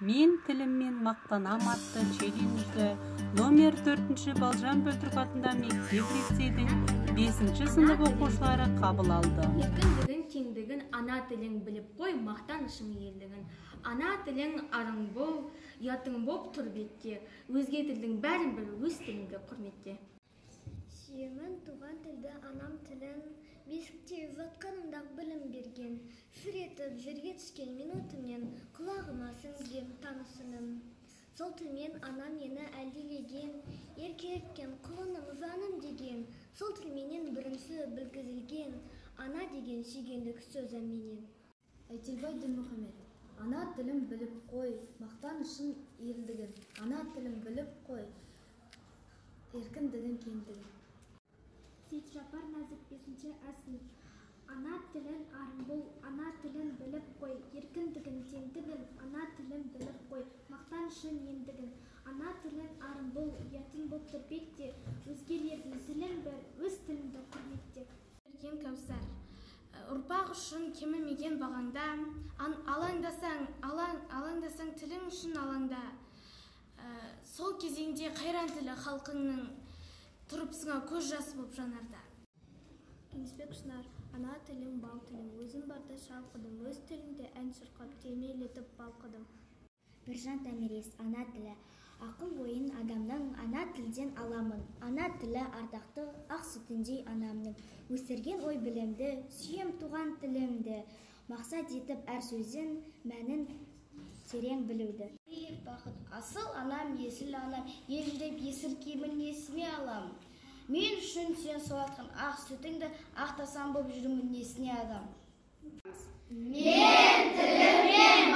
Мен тіліммен мақтанам атты челленджді номер 4-ші Балжан Бөлтірік атындағы мектеп-лицейдің 5-ші сынып оқушылары қабыл алды. Еркіндігін, теңдігін, ана тілің біліп қой, мақтанышың елдігін. Ана тілің арың бол, ұятың боп тұр бетте, өзге тілдің бәрін біл, өз тіліңді құрметте. Сүйемін туған тілді, анам тілін, бесікте жатқанымда білім берген, сыр етіп жерге түскен минутымнен құлағыма сіңген танысыным. Сол тілмен анам мені әлдилеген, еркелеткен құлыным жаным деген, сол тілменен бірінші білгізілген, ана деген сүйгендік сөзі менен. Әйтелбай Ділмұхамед, ана тілім біліп қой, мақтанышың елдігін, ана тілім біліп қой, еркіндігін, кеңдігін. Сейітжапар Нәзік 5-ші әсіл. Ана тілін арың бол, ана тілін біліп қой, еркіндігін, теңдігін, ана тілін біліп қой, мақтанышың ендігін. Ана тілін арың бол, ұятың боп тұр бетте, өзгелердің тілін бір, өз тіліңді құрметте. Еркен Кәусар, ұрпақ үшін кемімеген бағаңда, алаңдасаң тілің үшін алаңда. Сол кезеңде қайран тілі халқыңның тұрыпсыңа көз жасы боп жанарда. Кеңесбек Шынар, ана тілім бал тілім, өзім барда шалқыдым, өз тілімде ән шырқап, термелетіп балқыдым. Біржан Тәмерес, ана тілі, ақыл ойын адамның ана тілден аламын. Ана тілі ардақты ақ сүтіндей анамның, өсірген ой білімді, сүйем туған тілімді, мақсат етіп әр сөзін мәнін терең білуді. Бақыт, асыл анам, есіл анам, елжіреп есіркеймін несіне алам. Мен үшін сен суатқан ақ сүтіңді, ақтасам боп жүрмін несіне адам. Мен тіліммен